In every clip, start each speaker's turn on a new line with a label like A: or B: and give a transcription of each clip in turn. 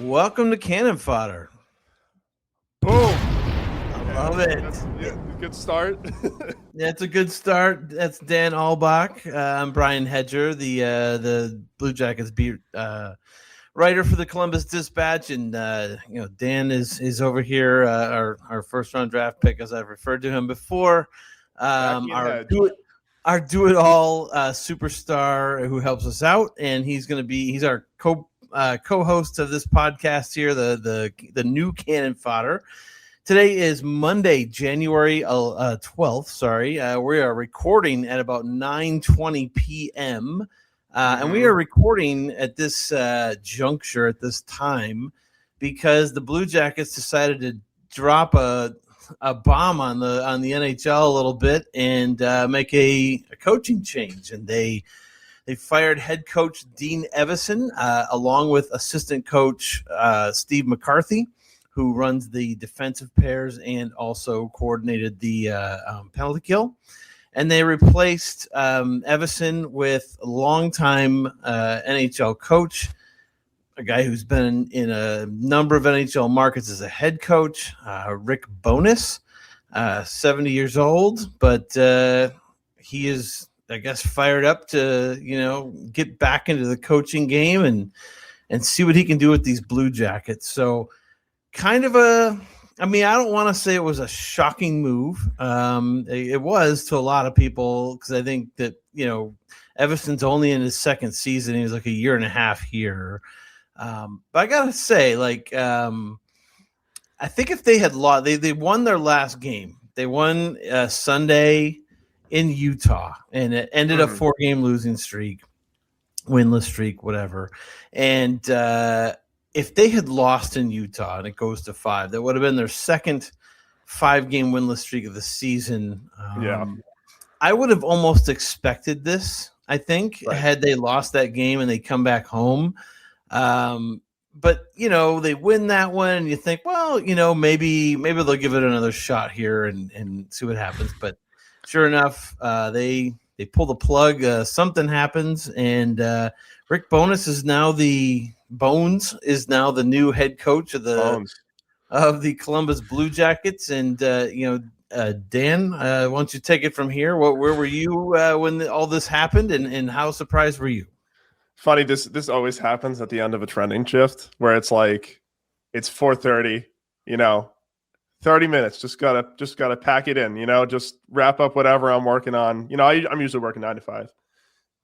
A: Welcome to Cannon Fodder.
B: Boom!
A: I love it.
B: That's good start.
A: Yeah, it's a good start. That's Dan Aulbach. I'm Brian Hedger, the Blue Jackets beat writer for the Columbus Dispatch, and Dan is over here, our first round draft pick, as I've referred to him before. Our do it all superstar who helps us out, and he's our co-host of this podcast here, the new Cannon Fodder. Today is Monday, January 12th. Sorry, we are recording at about 9:20 p.m. And we are recording at this juncture at this time because the Blue Jackets decided to drop a bomb on the NHL a little bit and make a coaching change, and they fired head coach Dean Evason along with assistant coach Steve McCarthy, who runs the defensive pairs and also coordinated the penalty kill. And they replaced Evason with a longtime NHL coach, a guy who's been in a number of NHL markets as a head coach, Rick Bowness, 70 years old, but he is, I guess, fired up to, get back into the coaching game and see what he can do with these Blue Jackets. So kind of I don't want to say it was a shocking move. It was to a lot of people because I think that, Evason's only in his second season. He was like a year and a half here. But I got to say, I think if they had lost, they won their last game. They won Sunday in Utah, and it ended a 4-game losing streak, winless streak, whatever. And if they had lost in Utah and it goes to 5, that would have been their second 5-game winless streak of the season. I would have almost expected this, I think, had they lost that game and they come back home. But, they win that one and you think, well, maybe they'll give it another shot here and see what happens. But sure enough, they pull the plug. Something happens, and Rick Bowness is now the new head coach of the Columbus Blue Jackets. And Dan, why don't you take it from here? Where were you when all this happened, and how surprised were you?
B: Funny, this always happens at the end of a trending shift where it's like it's 4:30, 30 minutes, just gotta pack it in, just wrap up whatever I'm working on. I'm usually working 9 to 5,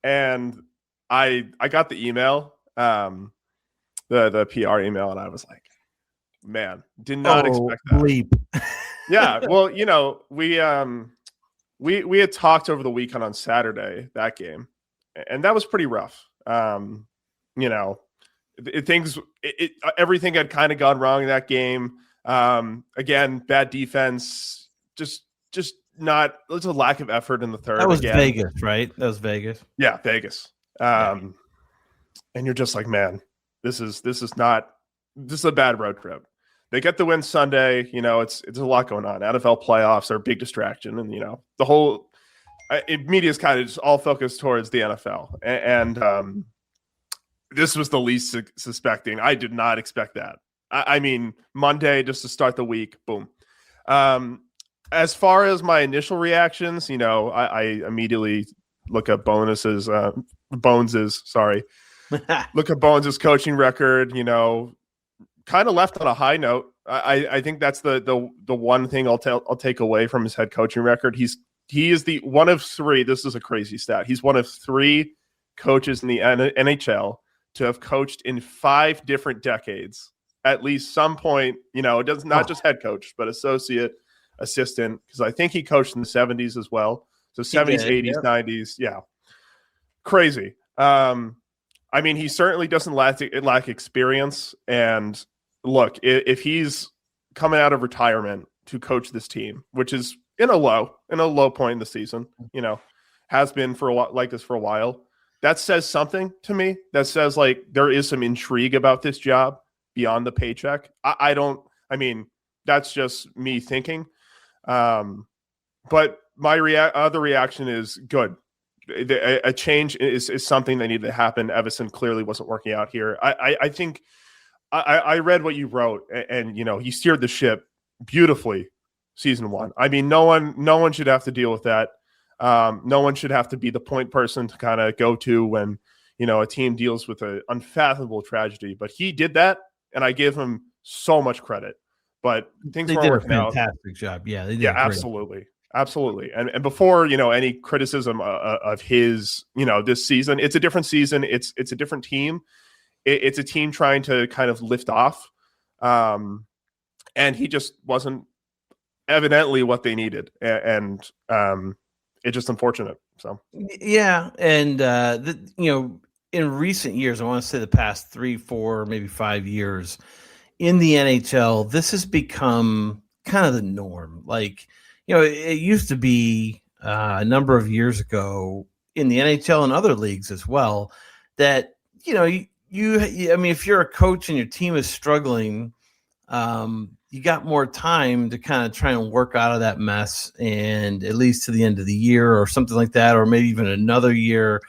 B: and I got the email, the PR email, and I was like, man, did not expect that.
A: Bleep.
B: Yeah, well, we had talked over the weekend on Saturday, that game, and that was pretty rough. Everything had kind of gone wrong in that game. Again, bad defense, just not. There's a lack of effort in the third.
A: That was Vegas, right? That was Vegas.
B: Yeah, Vegas. And you're just like, man, this is a bad road trip. They get the win Sunday. It's a lot going on. NFL playoffs are a big distraction, and the whole media is kind of just all focused towards the NFL. And this was the least suspecting. I did not expect that. I mean, Monday, just to start the week, boom. As far as my initial reactions, I immediately look at Bones's coaching record, kind of left on a high note. I think that's the one thing I'll take away from his head coaching record. He is the one of 3. This is a crazy stat. He's one of 3 coaches in the NHL to have coached in 5 different decades. At least some point, it does not just head coach, but associate, assistant, because I think he coached in the 70s as well. So 70s, 80s, 90s. Yeah. Crazy. He certainly doesn't lack experience. And look, if he's coming out of retirement to coach this team, which is in a low point in the season, has been for a while, like this for a while, that says something to me. That says there is some intrigue about this job beyond the paycheck. That's just me thinking. But my other reaction is good. A change is something that needed to happen. Evason clearly wasn't working out here. I think I read what you wrote, and he steered the ship beautifully season 1. I mean, no one should have to deal with that. No one should have to be the point person to kind of go to when a team deals with an unfathomable tragedy. But he did that, and I give him so much credit. But things weren't working out.
A: They did a fantastic job. Yeah, they did.
B: Yeah, absolutely. And before any criticism of his this season, it's a different season. It's a different team. It's a team trying to kind of lift off, and he just wasn't evidently what they needed, and it's just unfortunate. So
A: yeah, and in recent years, I want to say the past 3, 4, maybe 5 years in the NHL, this has become kind of the norm. Like it used to be a number of years ago in the NHL and other leagues as well that I mean, if you're a coach and your team is struggling, you got more time to kind of try and work out of that mess, and at least to the end of the year or something like that, or maybe even another year,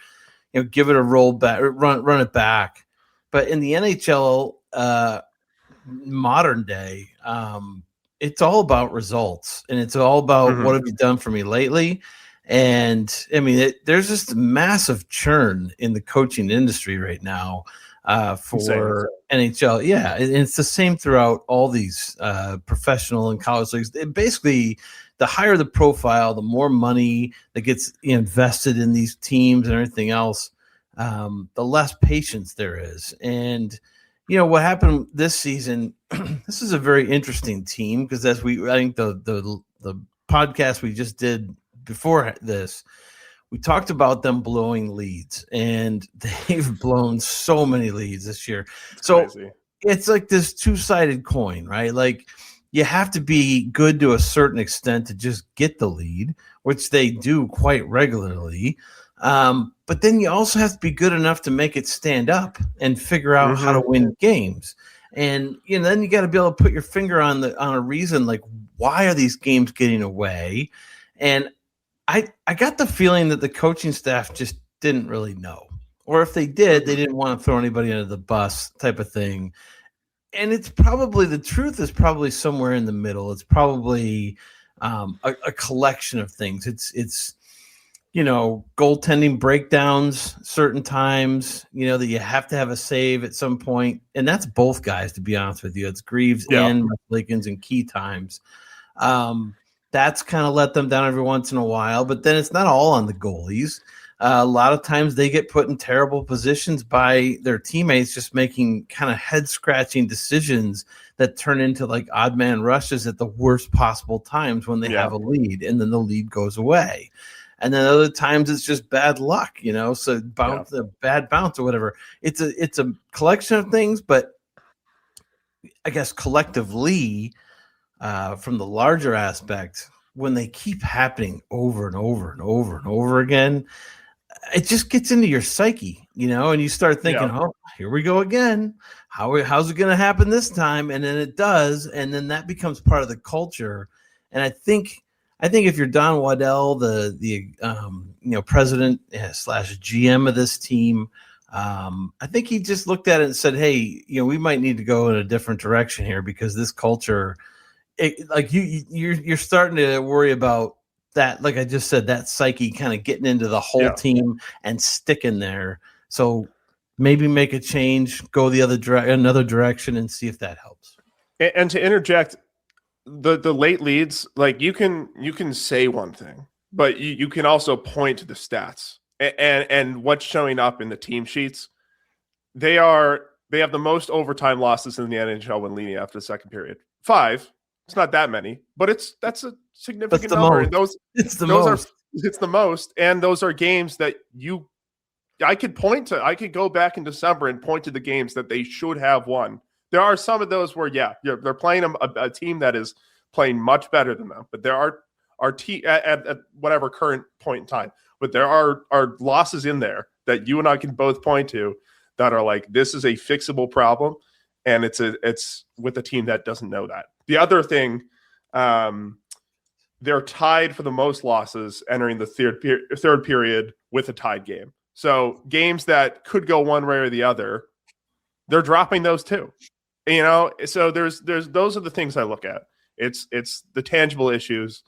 A: give it a roll back, run it back. But in the NHL, modern day, it's all about results, and it's all about what have you done for me lately. And I mean, there's just massive churn in the coaching industry right now. For NHL. Yeah. And it's the same throughout all these professional and college leagues. Basically, the higher the profile, the more money that gets invested in these teams and everything else, the less patience there is. And, what happened this season, this is a very interesting team because I think the podcast we just did before this, we talked about them blowing leads, and they've blown so many leads this year. So it's like this two-sided coin, right? Like you have to be good to a certain extent to just get the lead, which they do quite regularly. But then you also have to be good enough to make it stand up and figure out how to win games. And then you got to be able to put your finger on a reason, like why are these games getting away? And I got the feeling that the coaching staff just didn't really know, or if they did, they didn't want to throw anybody under the bus type of thing. And it's probably the truth is probably somewhere in the middle. It's probably a collection of things. It's goaltending breakdowns certain times, that you have to have a save at some point. And that's both guys, to be honest with you. It's Greaves and Likens in key times. That's kind of let them down every once in a while, but then it's not all on the goalies. A lot of times they get put in terrible positions by their teammates, just making kind of head scratching decisions that turn into like odd man rushes at the worst possible times when they have a lead, and then the lead goes away. And then other times it's just bad luck, so a bad bounce or whatever. It's a collection of things, but I guess collectively, from the larger aspect, when they keep happening over and over and over and over again, it just gets into your psyche, and you start thinking, oh, here we go again. How's it going to happen this time? And then it does. And then that becomes part of the culture. And I think if you're Don Waddell, the president / GM of this team, I think he just looked at it and said, hey, we might need to go in a different direction here, because this culture, you're starting to worry about that. Like I just said, that psyche kind of getting into the whole team and sticking there. So maybe make a change, go the another direction, and see if that helps.
B: And to interject, the late leads, like you can say one thing, but you can also point to the stats and what's showing up in the team sheets. They have the most overtime losses in the NHL when leading after the second period. 5. It's not that many, but that's a significant number. And it's the most. And those are games that I could go back in December and point to the games that they should have won. There are some of those where, they're playing a team that is playing much better than them, but there are at whatever current point in time, but there are losses in there that you and I can both point to that are like, this is a fixable problem. And it's with a team that doesn't know that. The other thing, they're tied for the most losses entering the third period with a tied game. So games that could go one way or the other, they're dropping those too. So there's those are the things I look at. It's the tangible issues.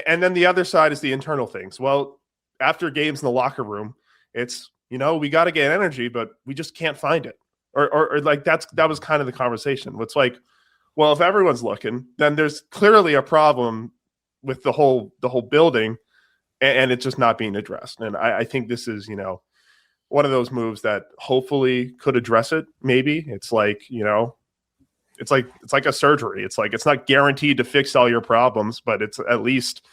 B: And then the other side is the internal things. Well, after games in the locker room, it's, we got to get energy, but we just can't find it. Or like that was kind of the conversation. It's like, well, if everyone's looking, then there's clearly a problem with the whole building, and it's just not being addressed. And I think this is, one of those moves that hopefully could address it. Maybe it's like, it's like a surgery. It's like, it's not guaranteed to fix all your problems, but it's at least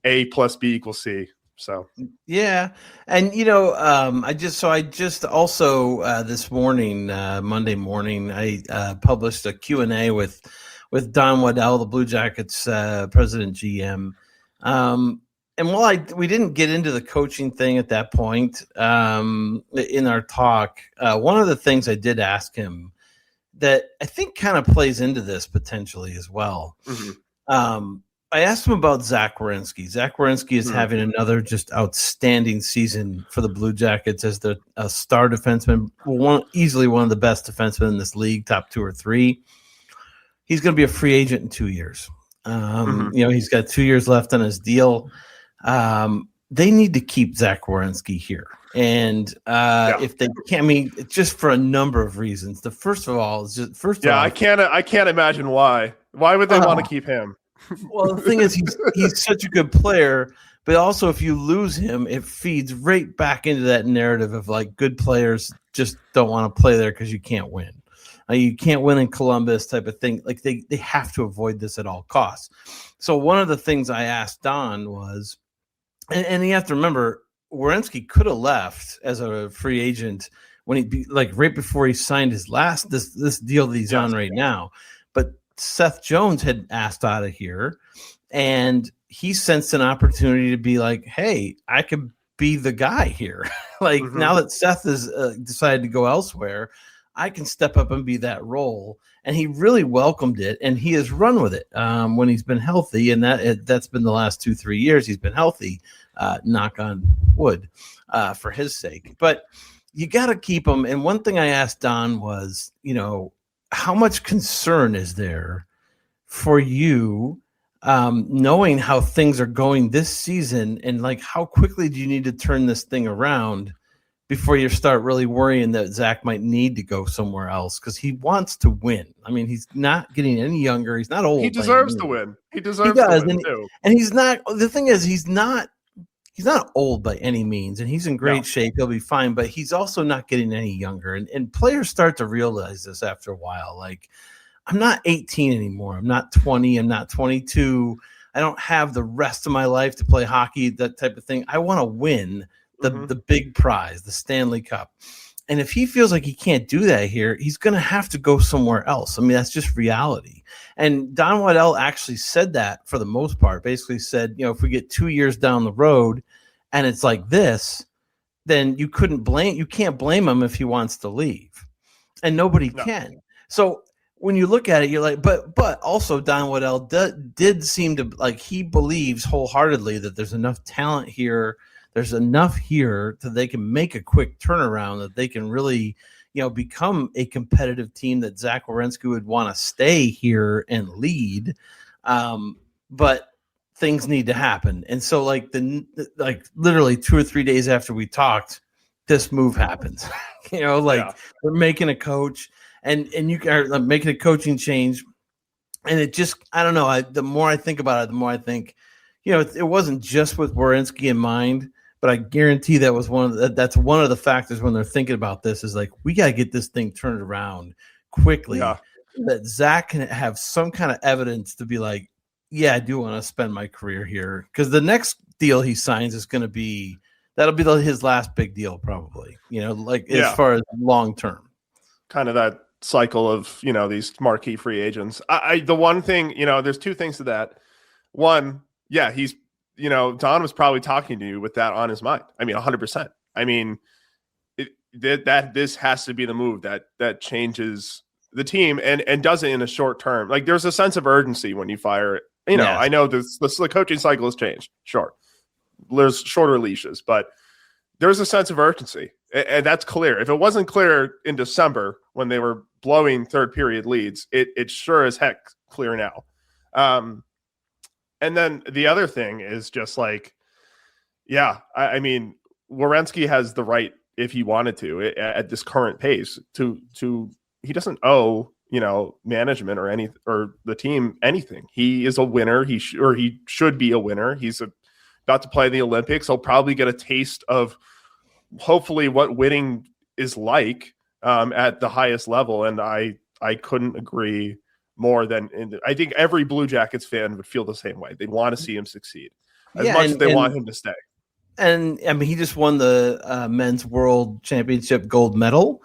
B: A plus B equals C. So,
A: yeah. And, I just also this morning, Monday morning, I published a Q&A with Don Waddell, the Blue Jackets president GM. And while we didn't get into the coaching thing at that point in our talk, one of the things I did ask him that I think kind of plays into this potentially as well. Mm-hmm. I asked him about Zach Werenski. Zach Werenski is having another just outstanding season for the Blue Jackets as a star defenseman, easily one of the best defensemen in this league, top 2 or 3. He's going to be a free agent in 2 years. He's got 2 years left on his deal. They need to keep Zach Werenski here. And if they can't, just for a number of reasons. The first of all is
B: I can't imagine why. Why would they want to keep him?
A: Well, the thing is, he's such a good player, but also if you lose him, it feeds right back into that narrative of like good players just don't want to play there because you can't win. You can't win in Columbus type of thing. Like they have to avoid this at all costs. So one of the things I asked Don was, and you have to remember, Werenski could have left as a free agent when right before he signed his last this deal that he's on right now. But Seth Jones had asked out of here, and he sensed an opportunity to be like, hey, I could be the guy here. Now that Seth has decided to go elsewhere, I can step up and be that role. And he really welcomed it, and he has run with it when he's been healthy, and that's been the last 2-3 years he's been healthy, knock on wood, for his sake. But you got to keep him. And one thing I asked Don was, how much concern is there for you knowing how things are going this season, and like how quickly do you need to turn this thing around before you start really worrying that Zach might need to go somewhere else because he wants to win. I mean, he's not getting any younger. He's not old.
B: He deserves to win. He deserves to win too.
A: And he's not. The thing is, he's not old by any means, and he's in great shape. He'll be fine, but he's also not getting any younger. And players start to realize this after a while. Like, I'm not 18 anymore. I'm not 20. I'm not 22. I don't have the rest of my life to play hockey, that type of thing. I want to win the big prize, the Stanley Cup. And if he feels like he can't do that here, he's going to have to go somewhere else. I mean, that's just reality. And Don Waddell actually said that for the most part, basically said, if we get 2 years down the road and it's like this, then you can't blame him if he wants to leave. And nobody can. So when you look at it, you're like, but also Don Waddell did seem to, like, he believes wholeheartedly that there's enough talent here. There's enough here that they can make a quick turnaround, that they can really, become a competitive team, that Zach Werenski would want to stay here and lead. But things need to happen. And so literally 2 or 3 days after we talked, this move happens. They're making a coach and you are making a coaching change. And it just, I don't know. The more I think about it, the more I think, it wasn't just with Werenski in mind, but I guarantee that's one of the factors when they're thinking about this is like, we got to get this thing turned around quickly. Yeah. That Zach can have some kind of evidence to be like, yeah, I do want to spend my career here. Because the next deal he signs is going to be, that'll be his last big deal probably, as far as long term. Kind
B: of that cycle of, these marquee free agents. The one thing, there's two things to that. One, yeah, he's, Don was probably talking to you with that on his mind. I mean, 100%. I mean, this has to be the move that changes the team and does it in a short term. Like, there's a sense of urgency when you fire it. I know the coaching cycle has changed. Sure. There's shorter leashes, but there's a sense of urgency. And that's clear. If it wasn't clear in December when they were blowing third period leads. It's sure as heck clear now. And then the other thing is just like, I mean, Werenski has the right, if he wanted to, at this current pace, to he doesn't owe, management or the team anything. He is a winner. He should be a winner. He's about to play the Olympics. He'll probably get a taste of hopefully what winning is like at the highest level. And I couldn't agree more than I think every Blue Jackets fan would feel the same way. They'd want to see him succeed as much as they want him to stay. And
A: I mean, he just won the men's world championship gold medal,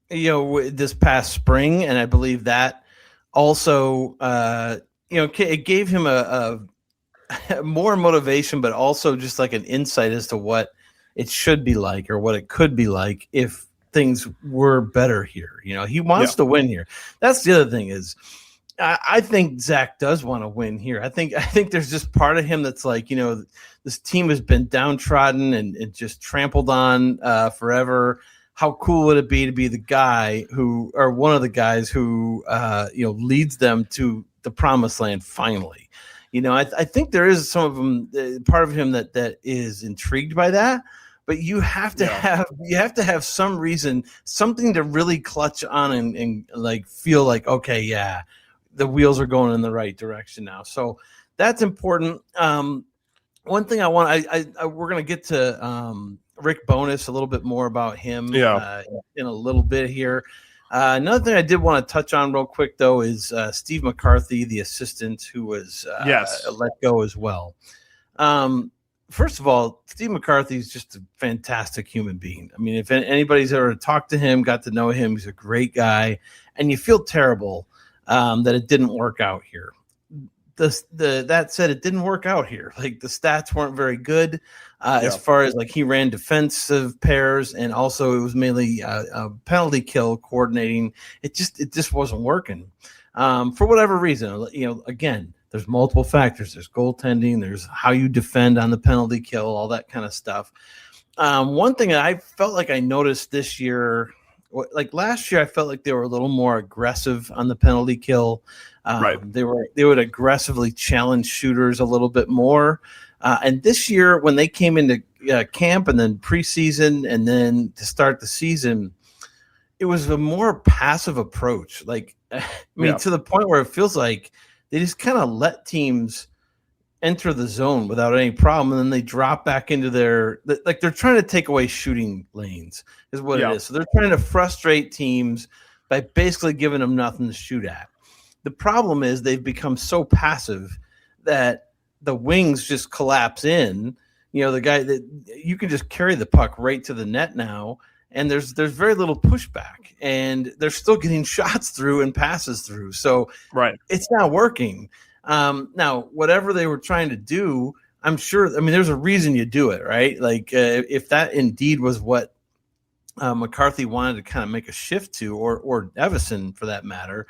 A: this past spring. And I believe that also, it gave him a more motivation, but also just like an insight as to what it should be like or what it could be like if things were better here. He wants to win here. That's the other thing is I think Zach does want to win here. I think there's just part of him that's like, this team has been downtrodden and just trampled on forever. How cool would it be to be the guy or one of the guys who, leads them to the promised land finally? I think there is some of them, part of him that is intrigued by that. But you have to have some reason, something to really clutch on and like feel like, okay, yeah, the wheels are going in the right direction now. So that's important. One thing we're going to get to Rick Bowness a little bit more about him in a little bit here. Another thing I did want to touch on real quick, though, is Steve McCarthy, the assistant who was let go as well. First of all, Steve McCarthy is just a fantastic human being. I mean, if anybody's ever talked to him, got to know him, he's a great guy. And you feel terrible that it didn't work out here. That said, it didn't work out here. Like, the stats weren't very good as far as, like, he ran defensive pairs, and also it was mainly a penalty kill coordinating. It just wasn't working for whatever reason. Again, there's multiple factors. There's goaltending. There's how you defend on the penalty kill, all that kind of stuff. One thing I felt like I noticed this year, like last year, I felt like they were a little more aggressive on the penalty kill. Right. They would aggressively challenge shooters a little bit more. And this year, when they came into camp and then preseason and then to start the season, it was a more passive approach. Like, to the point where it feels like they just kind of let teams enter the zone without any problem, and then they drop back into they're trying to take away shooting lanes is what it is. So they're trying to frustrate teams by basically giving them nothing to shoot at. The problem is they've become so passive that the wings just collapse in. The guy that you can just carry the puck right to the net now, and there's very little pushback, and they're still getting shots through and passes through. So it's not working. Now, whatever they were trying to do, I'm sure, there's a reason you do it, right? Like if that indeed was what McCarthy wanted to kind of make a shift to, or Evason for that matter,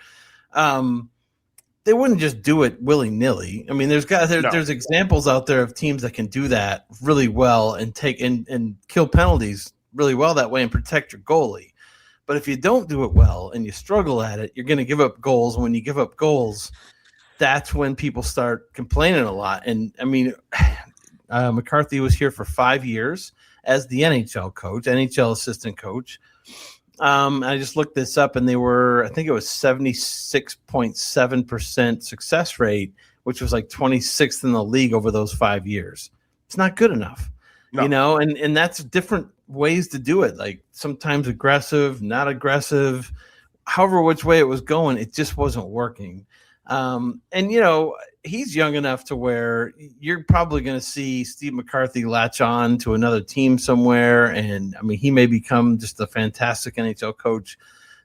A: they wouldn't just do it willy-nilly. There's examples out there of teams that can do that really well and take and kill penalties really well that way and protect your goalie. But if you don't do it well and you struggle at it, you're going to give up goals. When you give up goals, that's when people start complaining a lot. And McCarthy was here for 5 years as the NHL assistant coach. I just looked this up, and I think it was 76.7% success rate, which was like 26th in the league over those 5 years. It's not good enough, and that's different ways to do it. Like sometimes aggressive, not aggressive, however which way it was going, it just wasn't working. He's young enough to where you're probably going to see Steve McCarthy latch on to another team somewhere. And he may become just a fantastic NHL coach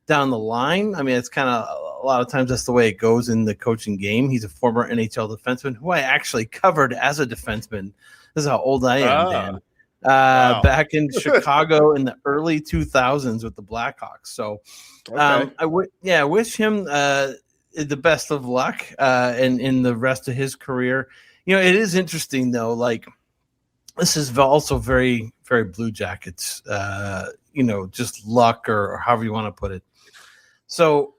A: down the line. It's kind of a lot of times that's the way it goes in the coaching game. He's a former NHL defenseman who I actually covered as a defenseman. This is how old I am, Dan. Wow. Back in Chicago in the early 2000s with the Blackhawks. So I wish him the best of luck in the rest of his career. It is interesting though. Like this is also very, very Blue Jackets. Just luck or however you want to put it. So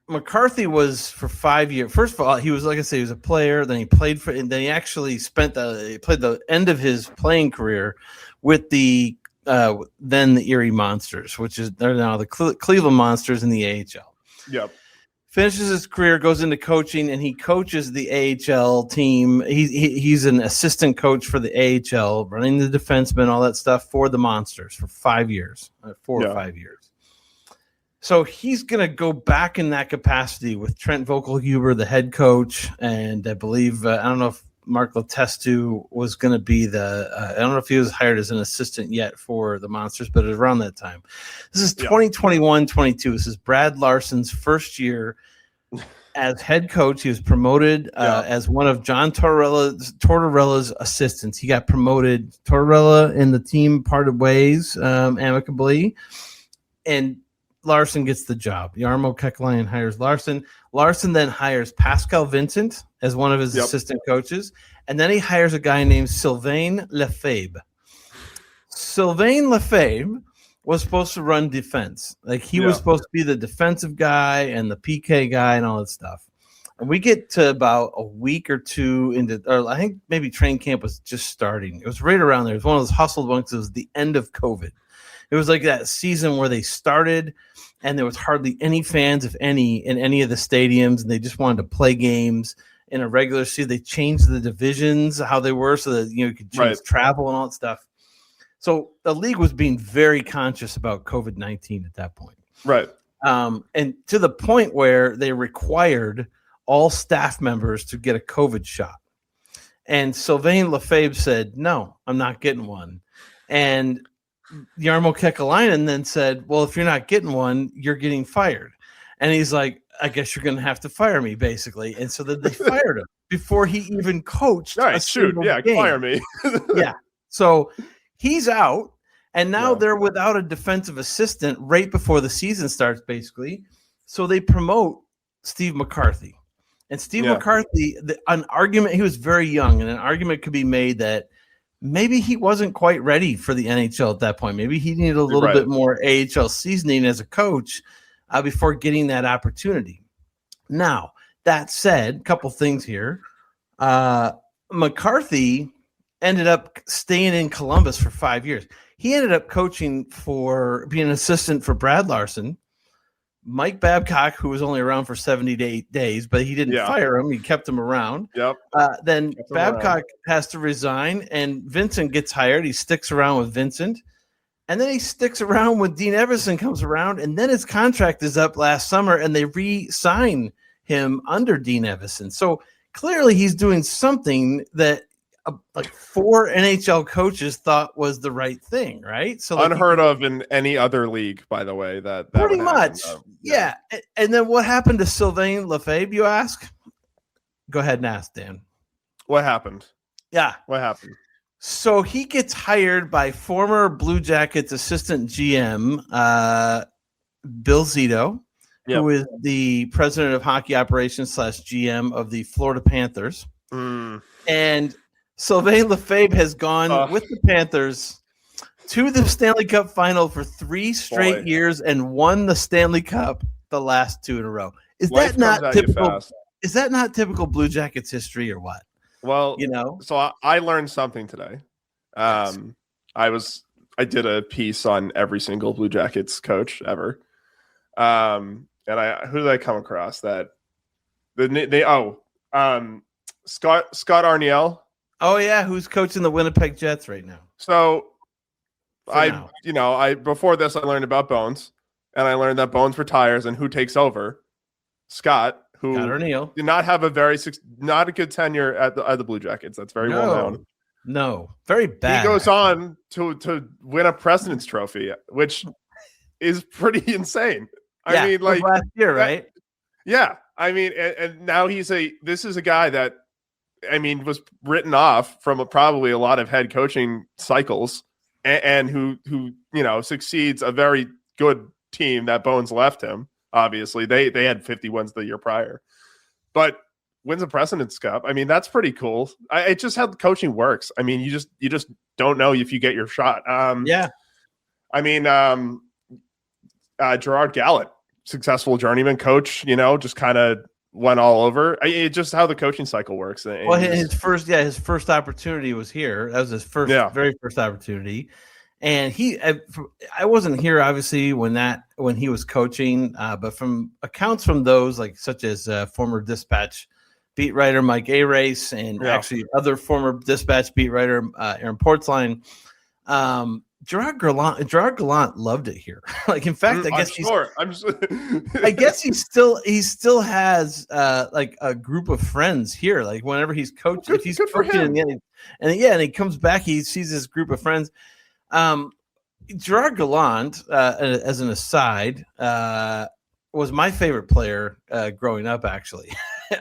A: McCarthy was for 5 years. First of all, he was, like I say, he was a player. Then he played for, and then he actually played the end of his playing career with the then the Erie Monsters, which is they're now the Cleveland Monsters in the AHL.
B: Yep.
A: Finishes his career, goes into coaching, and he coaches the AHL team. He's an assistant coach for the AHL, running the defensemen, all that stuff for the Monsters for 5 years, 4 or 5 years. So he's going to go back in that capacity with Trent Vogelhuber, the head coach, and I believe I don't know if Mark Letestu was going to be I don't know if he was hired as an assistant yet for the Monsters, but it was around that time. This is 2021-22. This is Brad Larsen's first year as head coach. He was promoted as one of John Tortorella's assistants. He got promoted. Tortorella and the team parted ways amicably, and Larsen gets the job. Jarmo Kekalainen hires Larsen. Larsen then hires Pascal Vincent as one of his assistant coaches. And then he hires a guy named Sylvain Lefebvre. Sylvain Lefebvre was supposed to run defense. Like he was supposed to be the defensive guy and the PK guy and all that stuff. And we get to about a week or two into, or I think maybe training camp was just starting. It was right around there. It was one of those hustled ones. It was the end of COVID. It was like that season where they started and there was hardly any fans, if any, in any of the stadiums, and they just wanted to play games in a regular season. They changed the divisions, how they were, so that you could change travel and all that stuff. So the league was being very conscious about COVID-19 at that point.
B: Right.
A: And to the point where they required all staff members to get a COVID shot. And Sylvain Lefebvre said, no, I'm not getting one. And Jarmo Kekalainen then said, well, if you're not getting one, you're getting fired. And he's like, I guess you're going to have to fire me, basically. And so then they fired him before he even coached.
B: All right, shoot. Yeah, game. Fire me.
A: Yeah. So he's out. And now they're without a defensive assistant right before the season starts, basically. So they promote Steve McCarthy. And Steve McCarthy, an argument, he was very young, and an argument could be made that maybe he wasn't quite ready for the NHL at that point. Maybe he needed a little bit more AHL seasoning as a coach before getting that opportunity. Now, that said, a couple things here. McCarthy ended up staying in Columbus for 5 years. He ended up coaching for being an assistant for Brad Larsen, Mike Babcock, who was only around for 78 days, but he didn't fire him. He kept him around.
B: Yep.
A: Then Babcock has to resign, and Vincent gets hired. He sticks around with Vincent. And then he sticks around when Dean Evason comes around, and then his contract is up last summer, and they re-sign him under Dean Evason. So clearly he's doing something that like 4 NHL coaches thought was the right thing, right? So like
B: unheard of in any other league, by the way. That
A: pretty much, yeah. And then what happened to Sylvain Lefebvre? You ask. Go ahead and ask, Dan.
B: What happened?
A: Yeah,
B: what happened?
A: So he gets hired by former Blue Jackets assistant GM Bill Zito, who is the president of hockey operations / GM of the Florida Panthers, and Sylvain Lefebvre has gone with the Panthers to the Stanley Cup final for 3 straight years and won the Stanley Cup the last 2 in a row. Is that not typical? Is that not typical Blue Jackets history or what?
B: Well, so I learned something today. I did a piece on every single Blue Jackets coach ever. And who did I come across that Scott Arniel.
A: Oh yeah, who's coaching the Winnipeg Jets right now?
B: So before this I learned about Bones, and I learned that Bones retires, and who takes over? Scott
A: Arniel
B: did not have not a good tenure at the Blue Jackets. That's very well known.
A: No, very bad.
B: He goes on to win a President's Trophy, which is pretty insane. I mean, like
A: last year, right?
B: Yeah, I mean, and now this is a guy that, I mean, was written off from probably a lot of head coaching cycles, and who succeeds a very good team that Bones left him. Obviously, they had 50 wins the year prior, but wins a President's Cup. I mean, that's pretty cool. It's just how coaching works. I mean, you just don't know if you get your shot. I mean, Gerard Gallant successful journeyman coach, just kind of went all over. It's just how the coaching cycle works.
A: Well, his first opportunity was here. That was his very first opportunity. And I wasn't here obviously when he was coaching, but from accounts from those such as former Dispatch beat writer Mike Arace and actually other former Dispatch beat writer Aaron Portzline, Gerard Gallant loved it here. In fact, I guess he still has a group of friends here. Whenever he's coaching, if he's coaching and he comes back, he sees this group of friends. Gerard Gallant, as an aside, was my favorite player growing up, actually,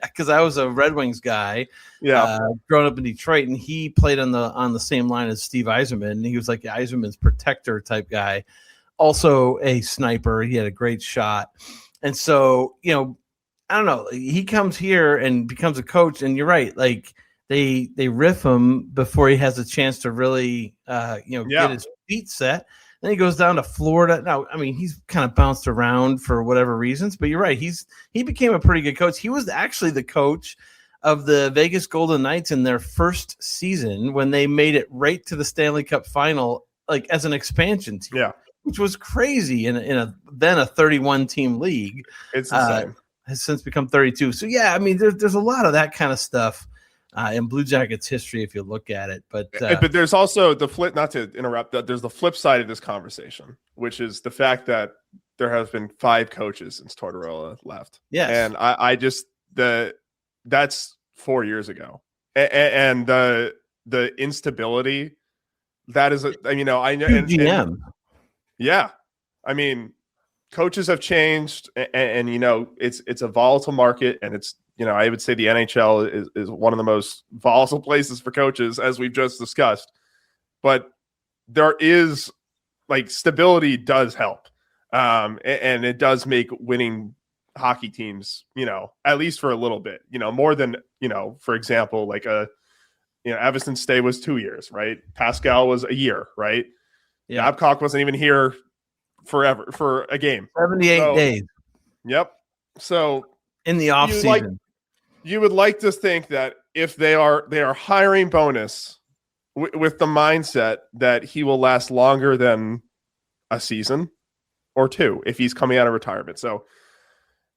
A: because I was a Red Wings guy. Growing up in Detroit, and he played on the same line as Steve Yzerman. And he was like Yzerman's protector type guy, also a sniper. He had a great shot, and so I don't know. He comes here and becomes a coach, and you're right, They riff him before he has a chance to really, get his feet set. Then he goes down to Florida. Now, I mean, he's kind of bounced around for whatever reasons, but you're right. He became a pretty good coach. He was actually the coach of the Vegas Golden Knights in their first season when they made it right to the Stanley Cup final, as an expansion team, which was crazy in a 31 team league.
B: It's the same.
A: Has since become 32. So I mean, there's a lot of that kind of stuff in Blue Jackets history, if you look at it, but
B: there's also the flip. Not to interrupt, there's the flip side of this conversation, which is the fact that there has been 5 coaches since Tortorella left.
A: Yes,
B: and I just that's 4 years ago, and the instability that is. I know
A: GM.
B: I mean, coaches have changed, and it's a volatile market, and it's. I would say the NHL is one of the most volatile places for coaches, as we've just discussed. But there is stability does help, and it does make winning hockey teams, at least for a little bit, more than for example, Evanston's stay was 2 years, right? Pascal was a year, right? Yeah, Babcock wasn't even here forever for a game.
A: 78 days.
B: Yep. So
A: in the off season.
B: You would like to think that if they are hiring Bowness with the mindset that he will last longer than a season or 2 if he's coming out of retirement. So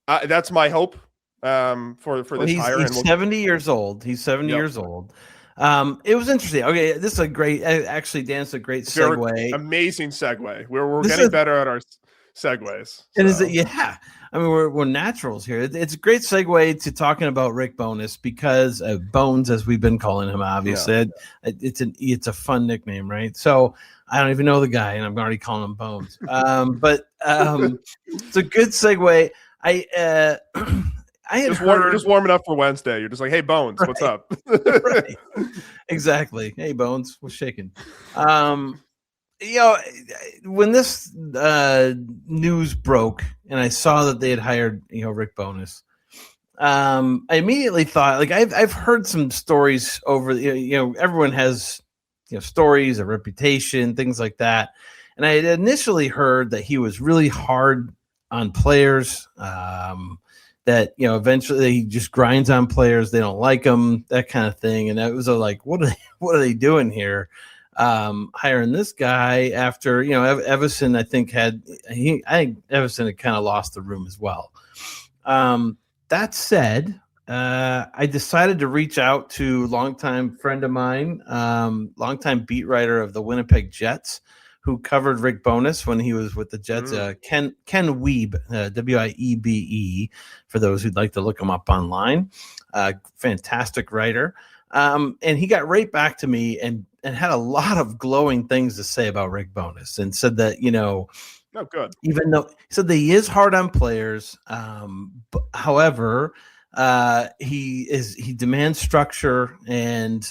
B: that's my hope for this hire.
A: He's 70 years old. He's 70 years old. It was interesting. Okay, this is a great. Actually, Dan, it's a great segue.
B: Amazing segue. We're getting better at our segues.
A: And is it? Yeah. I mean, we're naturals here. It's a great segue to talking about Rick Bowness because Bones, as we've been calling him, obviously, it's a fun nickname, right? So I don't even know the guy, and I'm already calling him Bones. But it's a good segue. I had
B: you're just warming up for Wednesday. You're just like, hey, Bones, what's up?
A: Right. Exactly. Hey, Bones, what's shaking? When this news broke and I saw that they had hired, Rick Bowness, I immediately thought, I've heard some stories over, everyone has, stories, a reputation, things like that. And I had initially heard that he was really hard on players, that, eventually he just grinds on players. They don't like him, that kind of thing. And it was what are they doing here? Hiring this guy after Evason, I think Evason had kind of lost the room as well. That said, I decided to reach out to longtime friend of mine, longtime beat writer of the Winnipeg Jets, who covered Rick Bowness when he was with the Jets, Ken Wiebe, Wiebe, for those who'd like to look him up online. Fantastic writer. And he got right back to me and had a lot of glowing things to say about Rick Bowness and said that,
B: good.
A: Even though he said that he is hard on players, however, he demands structure and,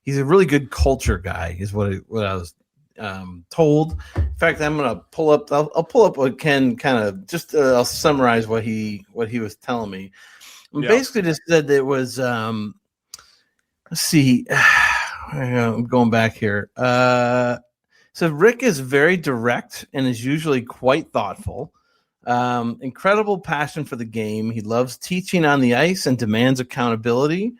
A: he's a really good culture guy is what I was told. In fact, I'm going to pull up, I'll pull up what Ken kind of just, I'll summarize what he was telling me. Basically just said that it was, let's see. I'm going back here. So Rick is very direct and is usually quite thoughtful. Incredible passion for the game. He loves teaching on the ice and demands accountability.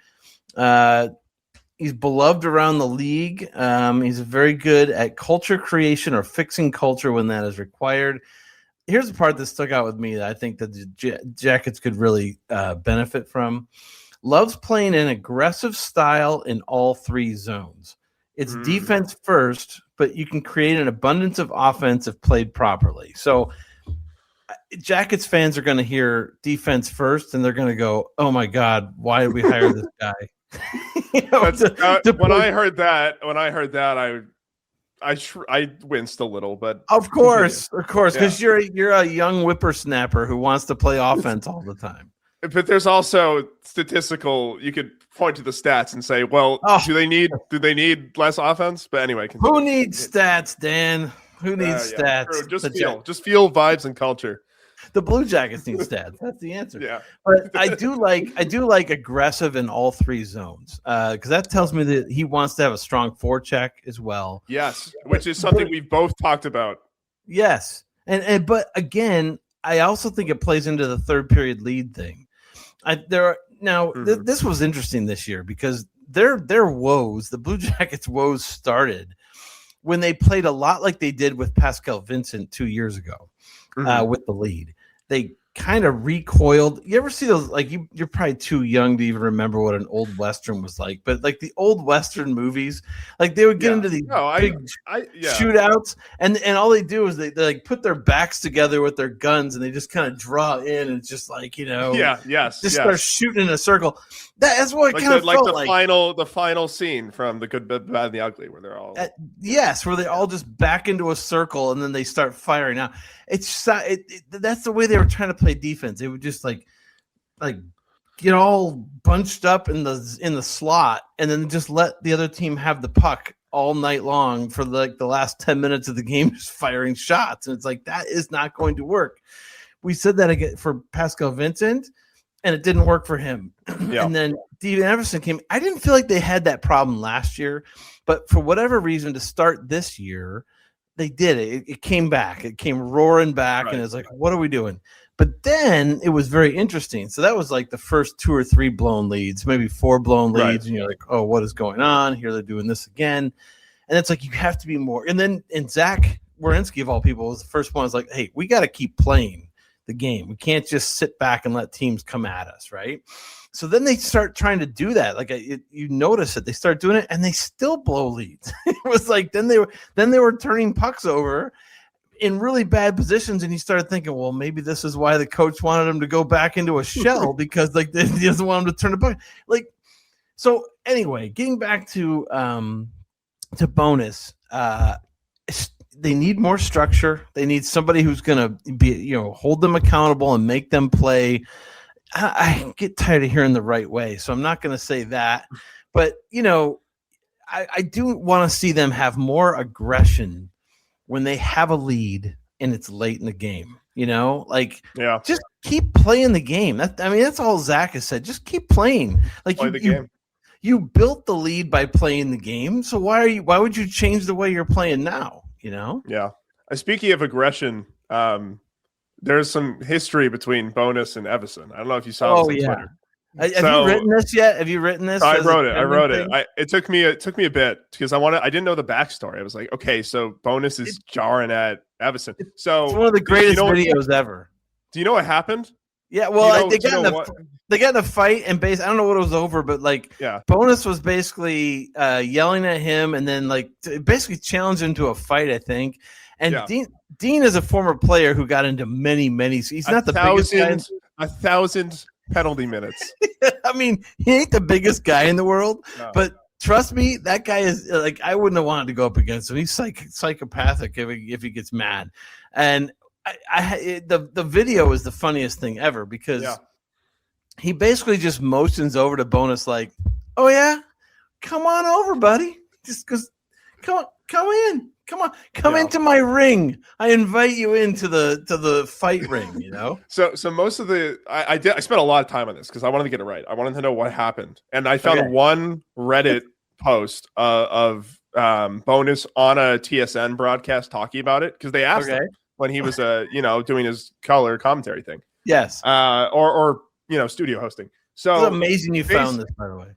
A: He's beloved around the league. He's very good at culture creation or fixing culture when that is required. Here's the part that stuck out with me that I think that the Jackets could really benefit from. Loves playing an aggressive style in all three zones. It's defense first, but you can create an abundance of offense if played properly. So Jackets fans are going to hear defense first, and they're going to go, "Oh my God, why did we hire this guy?"
B: When I heard that, I winced a little, but
A: of course, because you're a young whippersnapper who wants to play offense all the time.
B: But there's also statistical. You could point to the stats and say, "Well, do they need less offense?" But anyway, continue.
A: Who needs stats, Dan? Who needs stats?
B: True. Just feel vibes and culture.
A: The Blue Jackets need stats. That's the answer.
B: Yeah,
A: but I do like aggressive in all three zones because that tells me that he wants to have a strong forecheck as well.
B: Yes, which is something we've both talked about.
A: Yes, but again, I also think it plays into the third period lead thing. This was interesting this year because their woes, the Blue Jackets' woes, started when they played a lot like they did with Pascal Vincent 2 years ago with the lead. They kind of recoiled. You ever see those? Like you're probably too young to even remember what an old Western was like, but like the old Western movies, like they would get into these big shootouts, and all they do is they like put their backs together with their guns, and they just kind of draw in, and it's just like start shooting in a circle. That's what it kind of felt like.
B: The final scene from The Good, Bad, and the Ugly, where they're all
A: where they all just back into a circle, and then they start firing out. That's the way they were trying to play defense. They would just like get all bunched up in the slot, and then just let the other team have the puck all night long for the last 10 minutes of the game, just firing shots. And it's like, that is not going to work. We said that again for Pascal Vincent, and it didn't work for him. Yeah. And then Dean Evason came. I didn't feel like they had that problem last year, but for whatever reason, to start this year, they did it. It came back. It came roaring back, and it's like, what are we doing? But then it was very interesting. So that was like the first 2 or 3 blown leads, maybe 4 blown leads, and you're like, oh, what is going on here? They're doing this again, and it's like you have to be more. And Zach Werenski, of all people, was the first one. Was like, hey, we got to keep playing the game. We can't just sit back and let teams come at us, right? So then they start trying to do that. Like you notice it. They start doing it, and they still blow leads. It was like then they were turning pucks over in really bad positions, and you started thinking, well, maybe this is why the coach wanted him to go back into a shell because like he doesn't want him to turn the puck. Like so. Anyway, getting back to Bowness, they need more structure. They need somebody who's going to be hold them accountable and make them play. I get tired of hearing the right way, so I'm not going to say that. But, I do want to see them have more aggression when they have a lead and it's late in the game. Just keep playing the game. That's all Zach has said. Just keep playing. Like
B: play the game.
A: You built the lead by playing the game, so why would you change the way you're playing now?
B: Yeah. Speaking of aggression, there's some history between Bowness and Evason. I don't know if you saw this on Twitter.
A: Have you written this yet? Have you written this?
B: I wrote it. It took me a bit because I didn't know the backstory. I was like, okay, so Bowness is jarring at Evason. So
A: it's one of the greatest videos ever.
B: Do you know what happened?
A: Yeah, well, they got in a fight, and I don't know what it was over, but Bowness was basically yelling at him, and then basically challenged him to a fight, I think. And Dean is a former player who got into many. He's not the biggest guy.
B: 1,000 penalty minutes.
A: I mean, he ain't the biggest guy in the world, but trust me, that guy is I wouldn't have wanted to go up against him. He's psychopathic if he gets mad. And the video is the funniest thing ever because he basically just motions over to Bowness like, "Oh yeah, come on over, buddy. Just goes, come in. Come into my ring. I invite you into the fight ring."
B: So most of I spent a lot of time on this because I wanted to get it right. I wanted to know what happened, and I found one Reddit post of Bowness on a TSN broadcast talking about it because they asked him. when he was doing his color commentary thing.
A: Yes.
B: Or studio hosting. So
A: it's amazing you found this, by the way.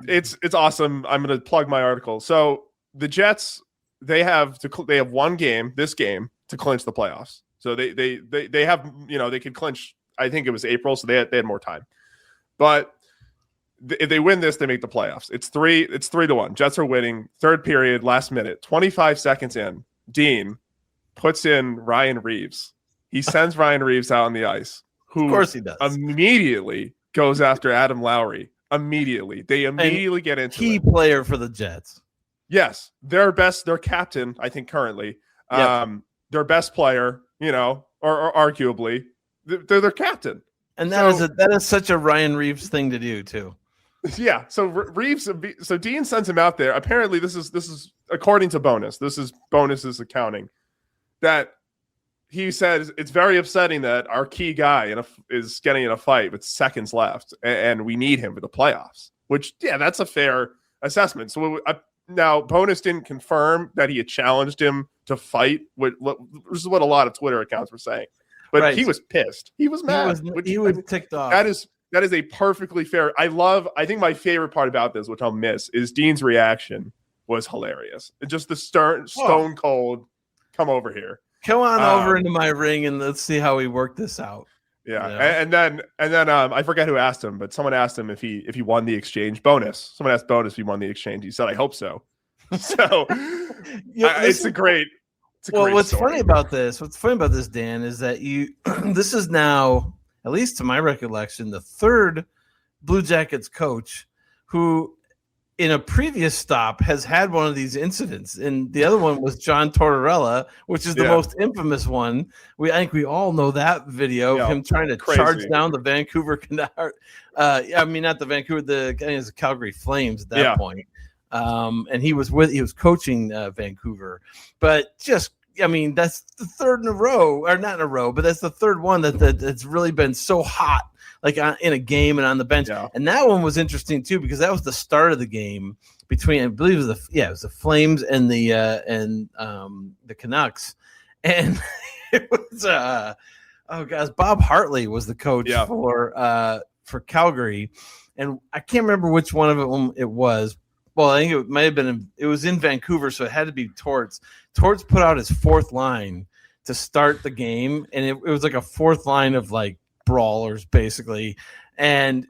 B: It's awesome. I'm going to plug my article. So the Jets, they have one game, this game, to clinch the playoffs. So they have, they could clinch. I think it was April, so they had more time. But if they win this, they make the playoffs. It's 3-1. Jets are winning. Third period, last minute, 25 seconds in. Dean puts in Ryan Reeves. He sends Ryan Reeves out on the ice, who
A: of course he does.
B: Immediately goes after Adam Lowry. Immediately. They immediately get into
A: key player for the Jets.
B: Yes. Their captain, I think currently. Yep. Their best player, or arguably, they're their captain.
A: And that is such a Ryan Reeves thing to do too.
B: Yeah. So Dean sends him out there. Apparently this is according to Bowness. This is Bowness's accounting, that he says it's very upsetting that our key guy is getting in a fight with seconds left, and we need him for the playoffs. Which, yeah, that's a fair assessment. So now Bowness didn't confirm that he had challenged him to fight. This is what a lot of Twitter accounts were saying. But right. He was pissed. He was mad.
A: He was ticked off.
B: That is a perfectly fair. I think my favorite part about this, which I'll miss, is Dean's reaction was hilarious. Just the stone cold, come over here.
A: Come on over into my ring and let's see how we work this out.
B: Yeah, and then I forget who asked him, but someone asked him if he won the exchange. Bowness. Someone asked Bowness if he won the exchange. He said, "I hope so." So it's a great.
A: What's
B: story.
A: funny about this? What's funny about this, Dan, is that this is now, at least to my recollection, the third Blue Jackets coach who, in a previous stop, has had one of these incidents, and the other one was John Tortorella, which is the most infamous one. I think we all know that video of him trying to charge down the Vancouver Canard. Not the Vancouver, the Calgary Flames at that point. And he was coaching Vancouver, but that's the third in a row, or not in a row, but that's the third one that's really been so hot. Like in a game and on the bench. Yeah. And that one was interesting too, because that was the start of the game between, I believe it was the Flames and the Canucks. And it was Bob Hartley was the coach for Calgary. And I can't remember which one of them it was. Well, I think it might have been it was in Vancouver, so it had to be Torts. Torts put out his fourth line to start the game, and it was like a fourth line of like brawlers basically, and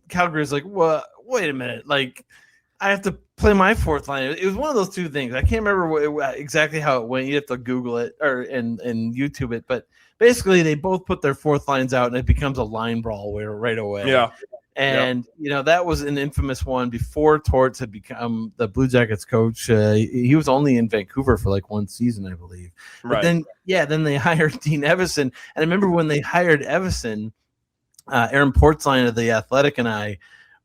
A: Calgary's like, well, wait a minute, like I have to play my fourth line. It was one of those two things. I can't remember exactly how it went. You have to Google it and YouTube it, but basically they both put their fourth lines out and it becomes a line brawl right away. And that was an infamous one before Torts had become the Blue Jackets coach. He was only in Vancouver for like one season, I believe. But then they hired Dean Evason. And I remember when they hired Evason, Aaron Portzline of The Athletic and I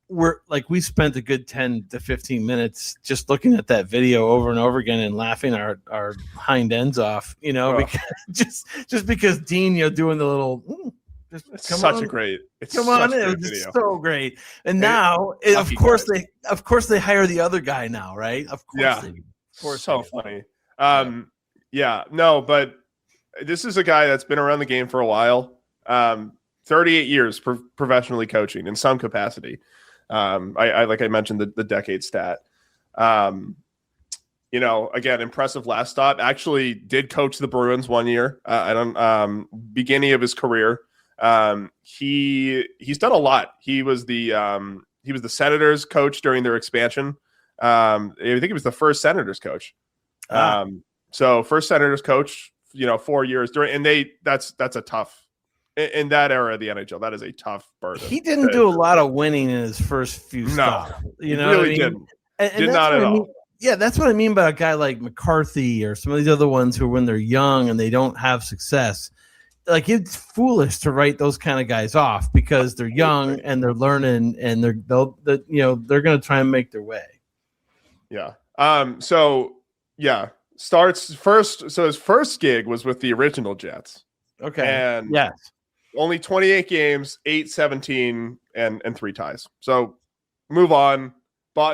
A: were like, we spent a good 10 to 15 minutes just looking at that video over and over again and laughing our hind ends off, because, just because Dean, doing the little.
B: It's such a great
A: video. So great. And now of course they hire the other guy now, right? Of course.
B: So funny. But this is a guy that's been around the game for a while. 38 years professionally coaching in some capacity. I like I mentioned the decade stat. Again, impressive last stop. Actually did coach the Bruins 1 year. Beginning of his career. He's done a lot. He was the Senators coach during their expansion. I think he was the first Senators coach. So first Senators coach, 4 years during, and that's a tough in that era of the NHL. That is a tough burden.
A: He didn't do a lot of winning in his first few stops.
B: He really didn't. Did not at all.
A: Yeah, that's what I mean by a guy like McCarthy or some of these other ones who, when they're young and they don't have success, like it's foolish to write those kind of guys off because they're young and they're learning and they're going to try and make their way.
B: Yeah. Starts first. So his first gig was with the original Jets.
A: Okay.
B: And only 28 games, 8-17 and 3 ties. So move on.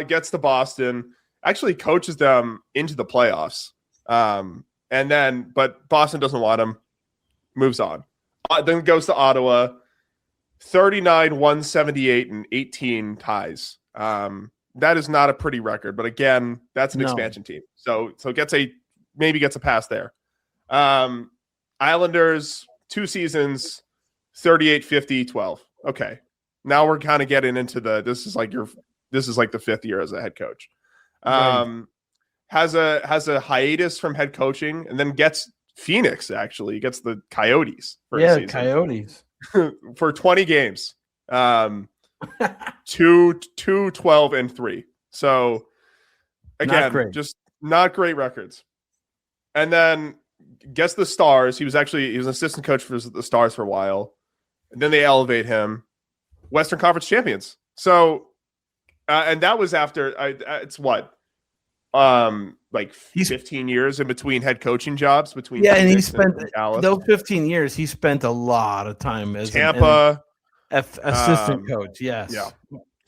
B: Gets to Boston actually coaches them into the playoffs. But Boston doesn't want him, moves on. Then goes to Ottawa, 39, 178, and 18 ties. That is not a pretty record, but again, that's an expansion team. So maybe gets a pass there. Islanders, 2 seasons, 38, 50, 12. Okay. Now we're kind of getting into this is like the 5th year as a head coach.
A: Right.
B: Has a hiatus from head coaching and then gets Phoenix, actually. He gets the Coyotes for a season.
A: Coyotes.
B: For 20 games. 2, 12, and 3. So again, just not great records. And then gets the Stars. He was an assistant coach for the Stars for a while. And then they elevate him. Western Conference champions. So, and that was after it's what? Like 15 years in between head coaching jobs between
A: and he spent those 15 years. He spent a lot of time as
B: Tampa
A: assistant coach. Yes,
B: yeah.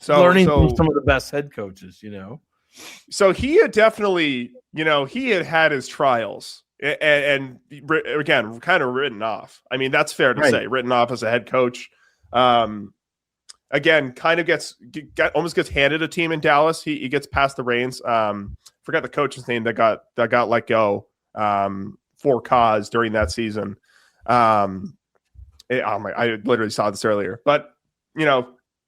A: So learning from some of the best head coaches.
B: So he had definitely, he had his trials and again, kind of written off. I mean, that's fair to say, written off as a head coach. Again, kind of almost gets handed a team in Dallas. He gets past the reins. Forgot the coach's name that got let go for cause during that season. I literally saw this earlier, but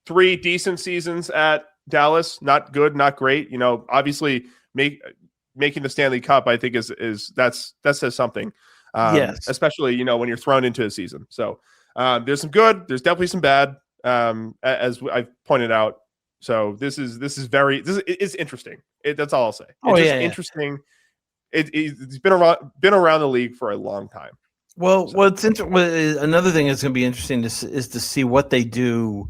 B: 3 decent seasons at Dallas, not good, not great. Obviously making the Stanley Cup, I think that says something.
A: Yes,
B: especially when you're thrown into a season. So there's some good, there's definitely some bad. As I've pointed out. So this is interesting. That's all I'll say. It's interesting. It's been around the league for a long time.
A: Well, another thing that's going to be interesting is to see what they do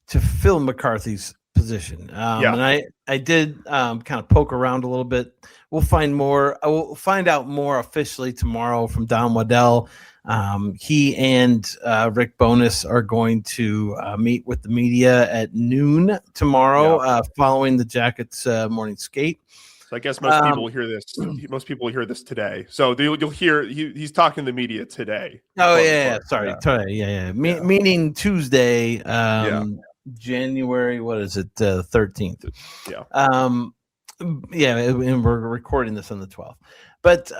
A: to fill McCarthy's position. And I did kind of poke around a little bit. We'll find more. I will find out more officially tomorrow from Don Waddell. He and Rick Bowness are going to meet with the media at noon tomorrow, following the Jackets' morning skate.
B: So I guess most people will hear this. Most people will hear this today. So you'll hear he's talking to the media today.
A: Today. Meaning Tuesday, January. What is it? 13th.
B: Yeah.
A: And we're recording this on the 12th. But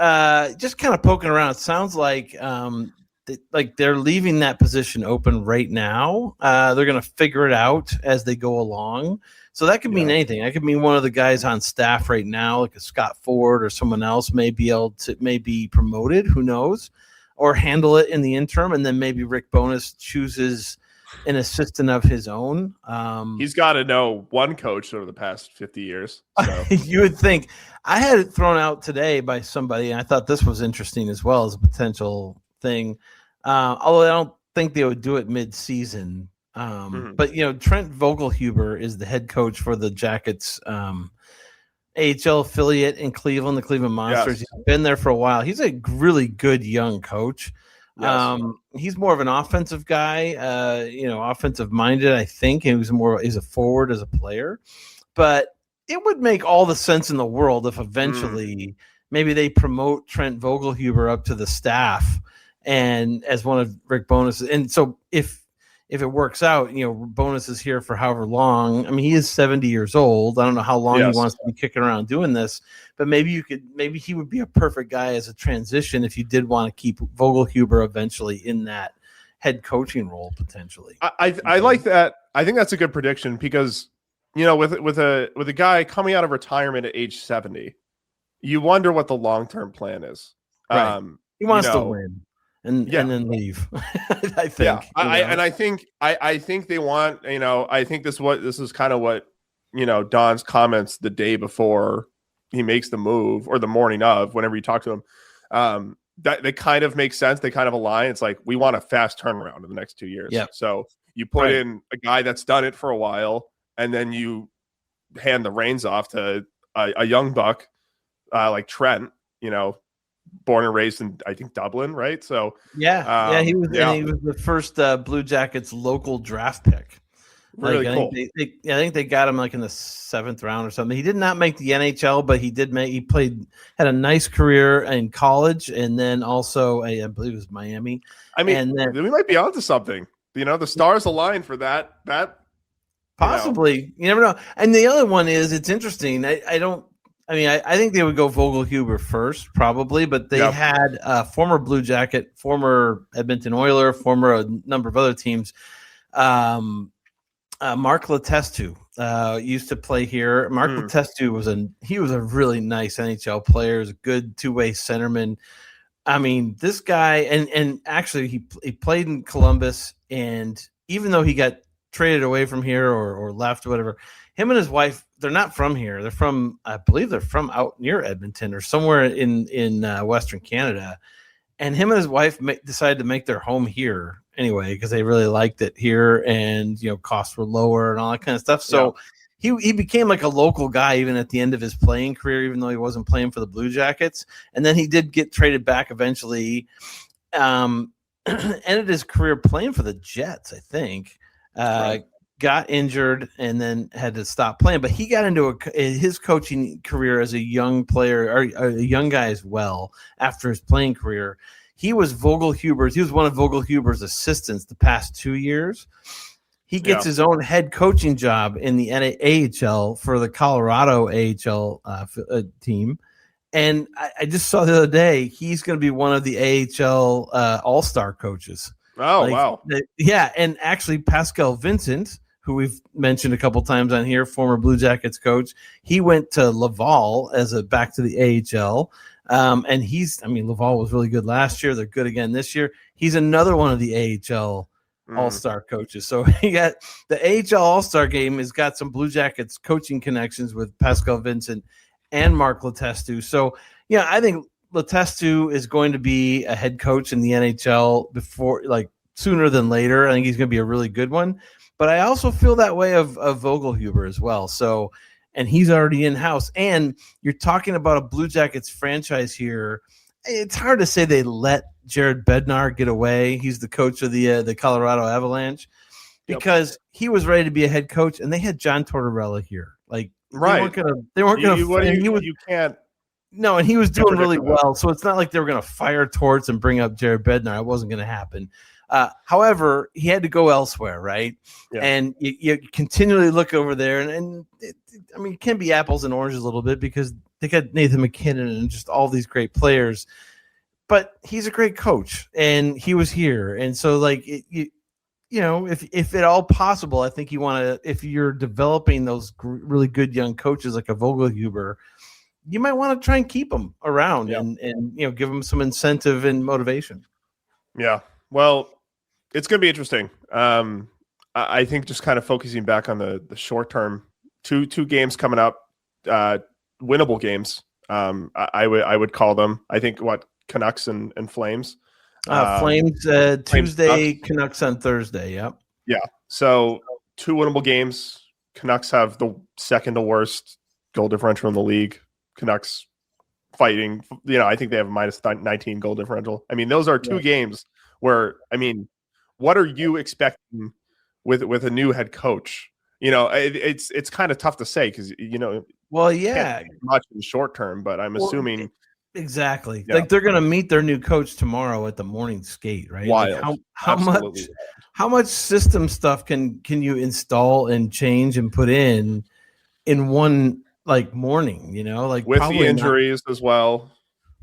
A: just kind of poking around, it sounds like they're leaving that position open right now. They're going to figure it out as they go along. So that could mean anything. That could mean one of the guys on staff right now, like a Scott Ford or someone else, may be promoted. Who knows? Or handle it in the interim, and then maybe Rick Bowness chooses an assistant of his own.
B: He's got to know one coach over the past 50 years. So.
A: You would think. I had it thrown out today by somebody, and I thought this was interesting as well as a potential thing. Although I don't think they would do it mid-season. But Trent Vogelhuber is the head coach for the Jackets AHL affiliate in Cleveland, the Cleveland Monsters.
B: Yes.
A: He's been there for a while. He's a really good young coach.
B: Yes.
A: He's more of an offensive guy, offensive minded, I think. He's a forward as a player, but it would make all the sense in the world if eventually maybe they promote Trent Vogelhuber up to the staff and as one of Rick Bowness. And so if it works out, Bowness is here for however long. I mean, he is 70 years old. I don't know how long he wants to be kicking around doing this, but maybe he would be a perfect guy as a transition if you did want to keep Vogelhuber eventually in that head coaching role potentially.
B: I like that. I think that's a good prediction because with a guy coming out of retirement at age 70, you wonder what the long-term plan is.
A: Right. He wants to win. And then leave. I think. Yeah,
B: I think they want. I think this is kind of what Don's comments the day before he makes the move or the morning of, whenever you talk to him, that they kind of make sense. They kind of align. It's like we want a fast turnaround in the next 2 years.
A: Yeah.
B: So you put in a guy that's done it for a while, and then you hand the reins off to a young buck like Trent. Born and raised in, I think, Dublin, right? So
A: he was the first Blue Jackets local draft pick.
B: Really cool.
A: I think they got him like in the 7th round or something. He did not make the NHL, but he had a nice career in college, and then also I believe it was Miami.
B: I mean,
A: and then,
B: we might be onto something. The stars align for that.
A: Possibly, you never know. And the other one is, it's interesting. I think they would go Vogelhuber first, probably, but they had a former Blue Jacket, former Edmonton Oiler, former a number of other teams. Mark Letestu used to play here. Mark Letestu was a really nice NHL player. He's a good two-way centerman. I mean, this guy, and actually he played in Columbus, and even though he got traded away from here or left or whatever, him and his wife, they're not from here. They're from, I believe they're from out near Edmonton or somewhere in Western Canada. And him and his wife decided to make their home here anyway, because they really liked it here, and costs were lower and all that kind of stuff. So he became like a local guy even at the end of his playing career, even though he wasn't playing for the Blue Jackets. And then he did get traded back eventually. Ended his career playing for the Jets, I think. Got injured and then had to stop playing, but he got into his coaching career as a young player, or a young guy as well. After his playing career, he was one of Vogelhuber's assistants the past 2 years. He gets his own head coaching job in the AHL for the Colorado AHL team. And I just saw the other day, he's going to be one of the AHL all-star coaches.
B: Oh, wow.
A: Yeah, and actually Pascal Vincent, who we've mentioned a couple times on here, former Blue Jackets coach, he went to Laval back to the AHL. And Laval was really good last year. They're good again this year. He's another one of the AHL all-star coaches. So he got the AHL all-star game has got some Blue Jackets coaching connections with Pascal Vincent and Mark Letestu. So, I think Letestu is going to be a head coach in the NHL sooner than later. I think he's going to be a really good one. But I also feel that way of Vogelhuber as well. So, and he's already in-house. And you're talking about a Blue Jackets franchise here. It's hard to say they let Jared Bednar get away. He's the coach of the Colorado Avalanche, because he was ready to be a head coach, and they had John Tortorella here. They weren't gonna.
B: You can't.
A: No, and he was doing really well. So it's not like they were going to fire Torts and bring up Jared Bednar. It wasn't going to happen. However, he had to go elsewhere, right? Yeah. And you continually look over there, and it can be apples and oranges a little bit, because they got Nathan McKinnon and just all these great players. But he's a great coach, and he was here. And so, if at all possible, I think you want to, if you're developing those really good young coaches like a Vogelhuber, you might want to try and keep them around and give them some incentive and motivation.
B: Yeah. Well, it's going to be interesting. I think just kind of focusing back on the short term, two games coming up, winnable games. I would call them. I think Canucks and Flames.
A: Flames Tuesday, Canucks on Thursday. Yep.
B: Yeah. So 2 winnable games. Canucks have the second to worst goal differential in the league. Canucks fighting. I think they have a minus 19 goal differential. Those are 2 games where, what are you expecting with a new head coach? It's kind of tough to say, because can't much in the short term, but I'm assuming
A: exactly they're going to meet their new coach tomorrow at the morning skate, right?
B: Wild.
A: How much system stuff can you install and change and put in one morning?
B: With the injuries as well.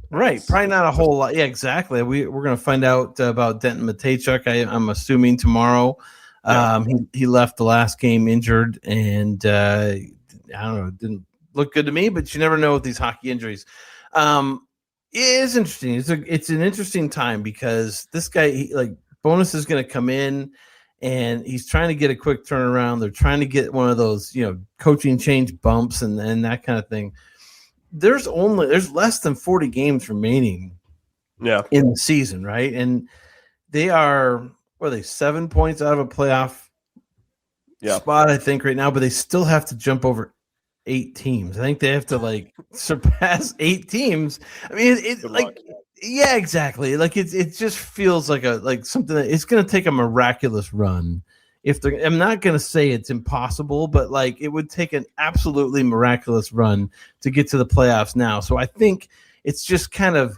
A: Right. Probably not a whole lot. Yeah, exactly. We're going to find out about Denton Matejchuk, I'm assuming, tomorrow. Yeah. He left the last game injured, and I don't know, it didn't look good to me, but you never know with these hockey injuries. It is interesting. It's an interesting time, because this guy, Bowness, is going to come in, and he's trying to get a quick turnaround. They're trying to get one of those, coaching change bumps and that kind of thing. There's less than 40 games remaining in the season, right? And they are 7 points out of a playoff spot, I think, right now, but they still have to jump over 8 teams. I think they have to surpass 8 teams. Exactly. It just feels like something that it's going to take a miraculous run I'm not going to say it's impossible, but like it would take an absolutely miraculous run to get to the playoffs now. So I think it's just kind of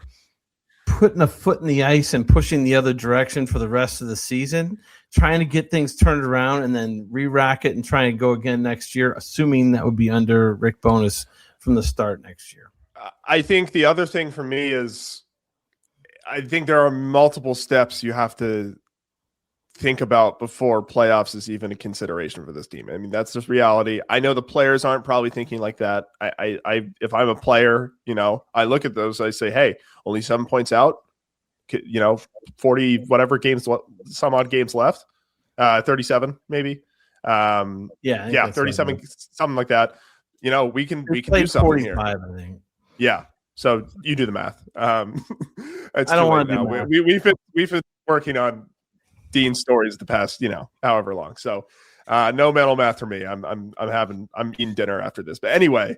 A: putting a foot in the ice and pushing the other direction for the rest of the season, trying to get things turned around and then re-rack it and try and go again next year, assuming that would be under Rick Bowness from the start next year.
B: I think the other thing for me is I think there are multiple steps you have to think about before playoffs is even a consideration for this team. I mean, that's just reality. I know the players aren't probably thinking like that. I if I'm a player, I look at those, I say, hey, only 7 points out, 40 whatever games, some odd games left, 37 maybe. 37, something like that. We can do something here.
A: I think.
B: Yeah. So you do the math.
A: I don't want to do math.
B: We've been working on Dean's stories the past, however long. So no mental math for me. I'm eating dinner after this. But anyway,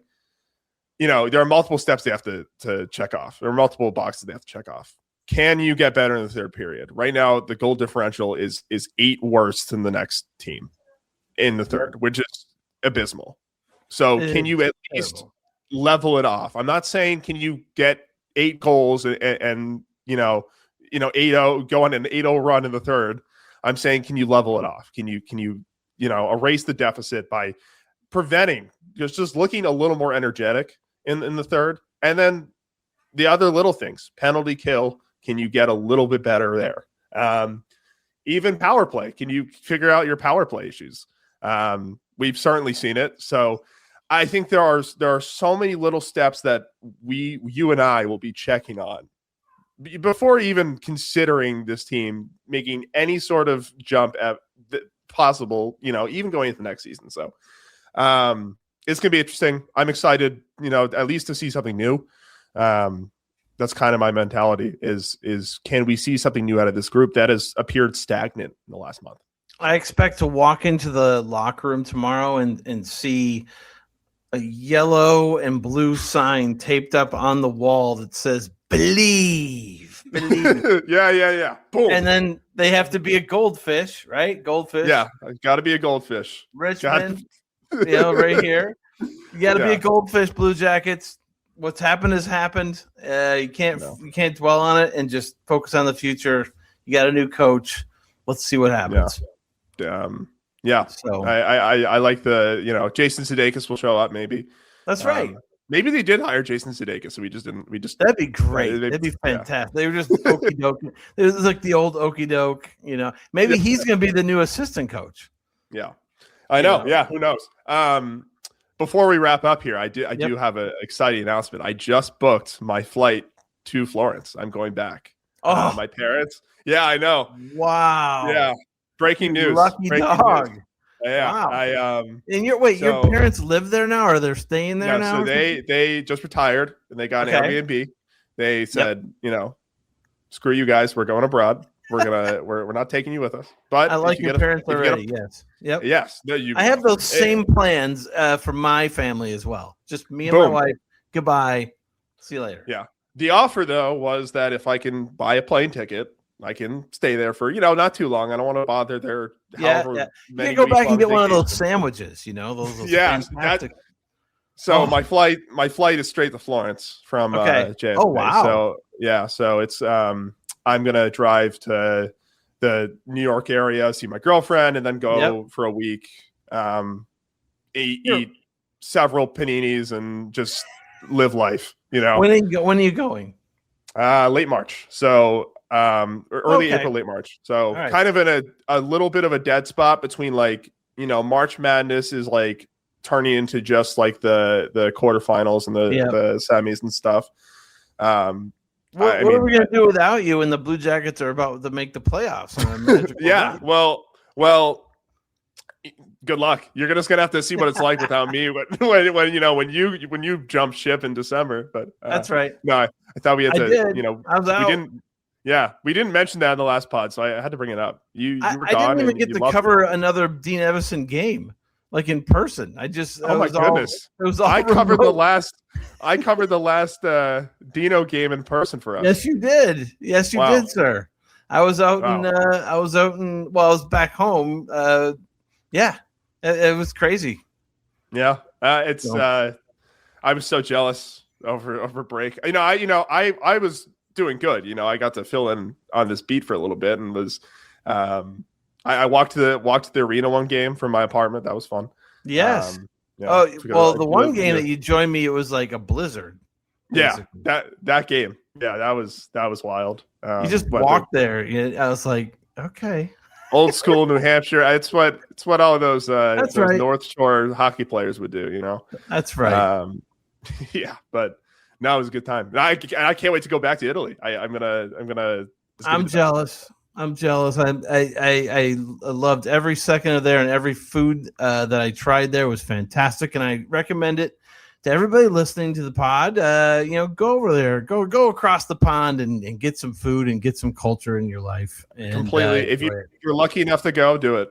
B: there are multiple steps they have to check off. There are multiple boxes they have to check off. Can you get better in the third period? Right now, the goal differential is 8 worse than the next team in the third, which is abysmal. So can you at least level it off? I'm not saying can you get 8 goals and 8-0, go on an 8-0 run in the third. I'm saying, can you level it off? Can you erase the deficit by preventing, just looking a little more energetic in the third? And then the other little things, penalty kill, can you get a little bit better there? Even power play, can you figure out your power play issues? We've certainly seen it. So I think there are so many little steps that you and I will be checking on before even considering this team making any sort of jump at possible, even going into the next season. So it's going to be interesting. I'm excited, at least to see something new. That's kind of my mentality is can we see something new out of this group that has appeared stagnant in the last month?
A: I expect to walk into the locker room tomorrow and see a yellow and blue sign taped up on the wall that says believe.
B: Yeah. Boom.
A: And then they have to be a goldfish, right? Goldfish.
B: Yeah, got to be a goldfish.
A: Richmond, right here. You got to be a goldfish, Blue Jackets. What's happened has happened. You can't dwell on it and just focus on the future. You got a new coach. Let's see what happens.
B: Yeah.
A: So
B: I like the Jason Sudeikis will show up maybe.
A: That's right.
B: Maybe they did hire Jason Sudeikis, so we just that'd
A: be great. That'd be fantastic. They were just okey doke. It was like the old okey doke. Maybe he's going to be the new assistant coach.
B: Yeah, I know. Yeah, who knows? Before we wrap up here, I do have an exciting announcement. I just booked my flight to Florence. I'm going back.
A: Oh,
B: my parents. Yeah, I know.
A: Wow.
B: Yeah. Breaking news.
A: Lucky dog.
B: News. Yeah.
A: Wow. Your parents live there now, or they're staying there now?
B: So they just retired and they got an Airbnb. They said, screw you guys, we're going abroad. We're not taking you with us. But
A: I like your parents already. Yes. Yep.
B: Yes. No,
A: I have those same plans for my family as well. Just me and my wife. Goodbye. See you later.
B: Yeah. The offer though was that if I can buy a plane ticket, I can stay there for, not too long. I don't want to bother their
A: You can go back and get one of those sandwiches, those fantastic.
B: So my flight is straight to Florence from JFK.
A: Oh, wow.
B: So it's I'm going to drive to the New York area, see my girlfriend, and then go for a week, eat several paninis and just live life, When
A: are you going?
B: Late March. So early April, late March. So kind of in a little bit of a dead spot between March Madness is like turning into just like the quarterfinals and the semis and stuff.
A: What are we going to do without you? And the Blue Jackets are about to make the playoffs.
B: Yeah. Well, good luck. You're just gonna have to see what it's like without me when you jump ship in December. But
A: that's right.
B: No, I thought we had to.
A: I was out.
B: We didn't. Yeah, we didn't mention that in the last pod, so I had to bring it up. You were gone.
A: I didn't even get to cover another Dean Evason game, like in person.
B: Oh my goodness! I covered the last Dino game in person for us.
A: Yes, you did. Yes, you did, sir. I was out I was back home. Yeah, it was crazy.
B: Yeah, I was so jealous over break. I was doing good. I got to fill in on this beat for a little bit and was I walked to the arena one game from my apartment. That was fun.
A: Yes.
B: Yeah,
A: the one game that you joined me, it was like a blizzard.
B: Basically. Yeah, that game. Yeah, that was wild.
A: You just walked there. I was like, okay.
B: Old school New Hampshire. It's what all of those
A: That's right.
B: North Shore hockey players would do.
A: That's right.
B: Yeah, but no, it was a good time. I can't wait to go back to Italy. I'm gonna.
A: I'm jealous. I loved every second of there, and every food that I tried there was fantastic, and I recommend it to everybody listening to the pod. Go over there, go across the pond and get some food and get some culture in your life. And,
B: completely. If you're lucky enough to go, do it.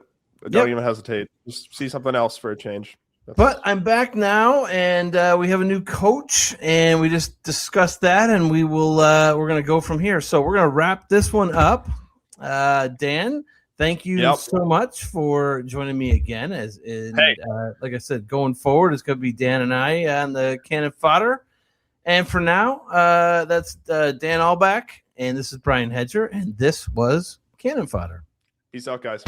B: Don't even hesitate. Just see something else for a change.
A: But I'm back now, and we have a new coach, and we just discussed that, and we're going to go from here. So we're going to wrap this one up. Dan, thank you so much for joining me again. Like I said, going forward, it's going to be Dan and I on the Cannon Fodder. And for now, that's Dan Aulbach, and this is Brian Hedger, and this was Cannon Fodder.
B: Peace out, guys.